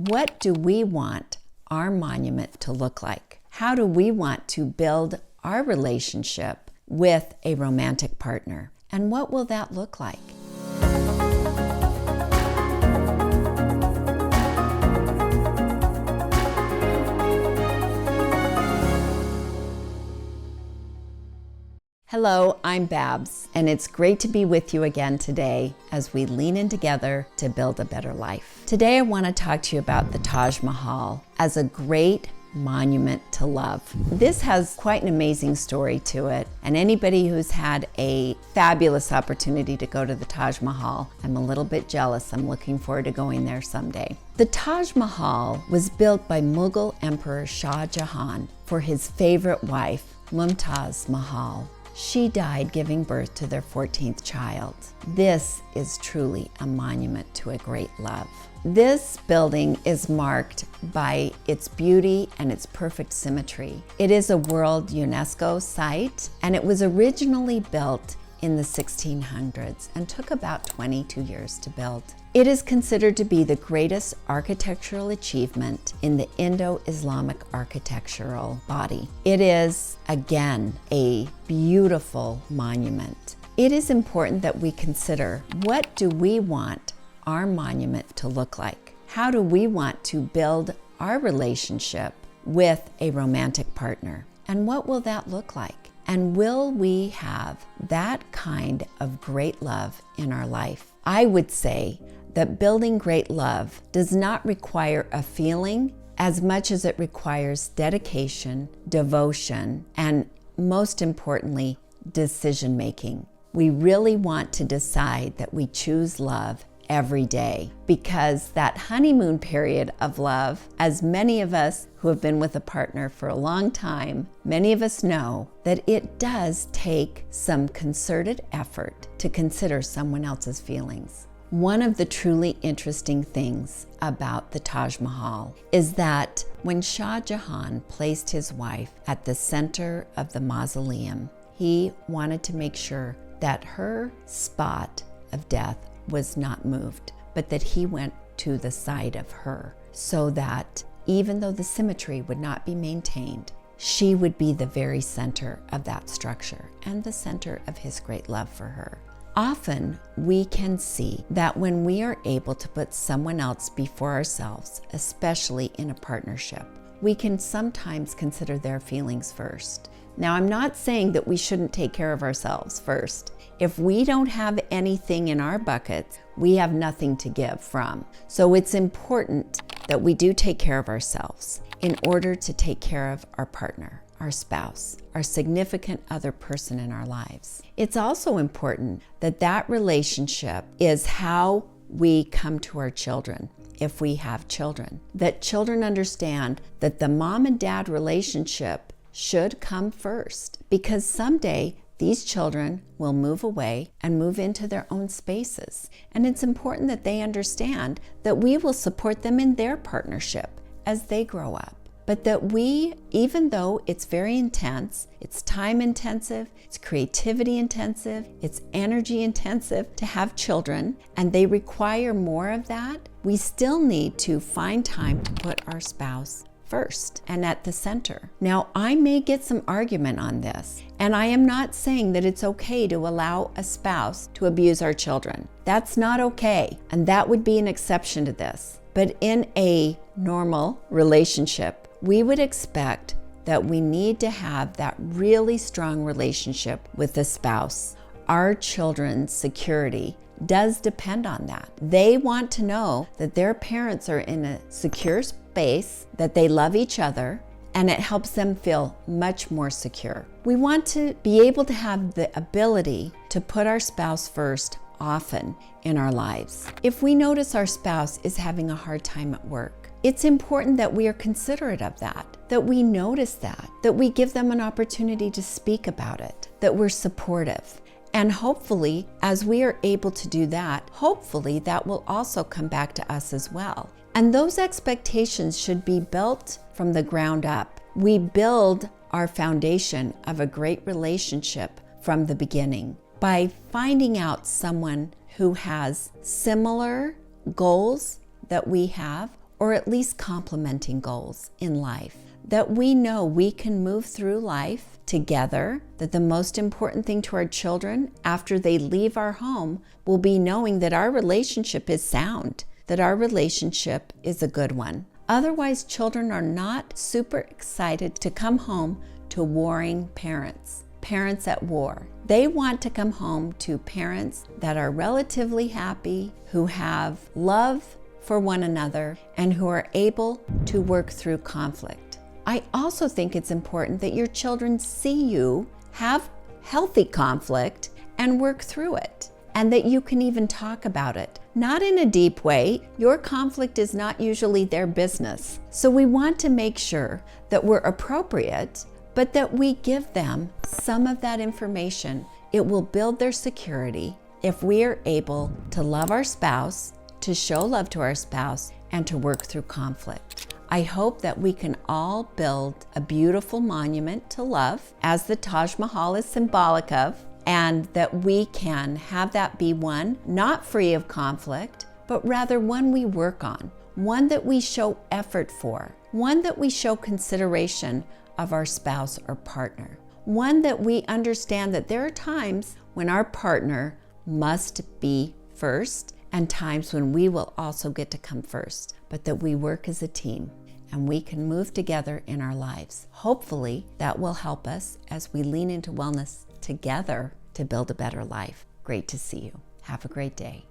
What do we want our monument to look like? How do we want to build our relationship with a romantic partner? And what will that look like? Hello, I'm Babs, and it's great to be with you again today as we lean in together to build a better life. Today I want to talk to you about the Taj Mahal as a great monument to love. This has quite an amazing story to it, and anybody who's had a fabulous opportunity to go to the Taj Mahal, I'm a little bit jealous. I'm looking forward to going there someday. The Taj Mahal was built by Mughal Emperor Shah Jahan for his favorite wife, Mumtaz Mahal. She died giving birth to their 14th child. This is truly a monument to a great love. This building is marked by its beauty and its perfect symmetry. It is a World UNESCO site, and it was originally built in the 1600s and took about 22 years to build. It is considered to be the greatest architectural achievement in the Indo-Islamic architectural body. It is, again, a beautiful monument. It is important that we consider, what do we want our monument to look like? How do we want to build our relationship with a romantic partner? And what will that look like? And will we have that kind of great love in our life? I would say that building great love does not require a feeling as much as it requires dedication, devotion, and most importantly, decision making. We really want to decide that we choose love every day, because that honeymoon period of love, as many of us who have been with a partner for a long time, many of us know that it does take some concerted effort to consider someone else's feelings. One of the truly interesting things about the Taj Mahal is that when Shah Jahan placed his wife at the center of the mausoleum, he wanted to make sure that her spot of death was not moved, but that he went to the side of her, so that even though the symmetry would not be maintained, she would be the very center of that structure and the center of his great love for her. Often we can see that when we are able to put someone else before ourselves, especially in a partnership, we can sometimes consider their feelings first. Now, I'm not saying that we shouldn't take care of ourselves first. If we don't have anything in our buckets, we have nothing to give from. So it's important that we do take care of ourselves in order to take care of our partner, our spouse, our significant other person in our lives. It's also important that that relationship is how we come to our children. If we have children, that children understand that the mom and dad relationship should come first, because someday these children will move away and move into their own spaces. And it's important that they understand that we will support them in their partnership as they grow up. But that we, even though it's very intense, it's time intensive, it's creativity intensive, it's energy intensive to have children, and they require more of that, we still need to find time to put our spouse first and at the center. Now, I may get some argument on this, and I am not saying that it's okay to allow a spouse to abuse our children. That's not okay, and that would be an exception to this. But in a normal relationship, we would expect that we need to have that really strong relationship with the spouse. Our children's security does depend on that. They want to know that their parents are in a secure space, that they love each other, and it helps them feel much more secure. We want to be able to have the ability to put our spouse first often in our lives. If we notice our spouse is having a hard time at work, it's important that we are considerate of that we notice that we give them an opportunity to speak about it, that we're supportive. And hopefully, as we are able to do that, hopefully that will also come back to us as well. And those expectations should be built from the ground up. We build our foundation of a great relationship from the beginning by finding out someone who has similar goals that we have, or at least complementing goals in life. That we know we can move through life together, that the most important thing to our children after they leave our home will be knowing that our relationship is sound, that our relationship is a good one. Otherwise, children are not super excited to come home to warring parents, parents at war. They want to come home to parents that are relatively happy, who have love for one another, and who are able to work through conflict. I also think it's important that your children see you have healthy conflict and work through it, and that you can even talk about it. Not in a deep way. Your conflict is not usually their business. So we want to make sure that we're appropriate, but that we give them some of that information. It will build their security if we are able to love our spouse, to show love to our spouse, and to work through conflict. I hope that we can all build a beautiful monument to love, as the Taj Mahal is symbolic of, and that we can have that be one not free of conflict, but rather one we work on, one that we show effort for, one that we show consideration of our spouse or partner, one that we understand that there are times when our partner must be first and times when we will also get to come first, but that we work as a team and we can move together in our lives. Hopefully that will help us as we lean into wellness together to build a better life. Great to see you. Have a great day.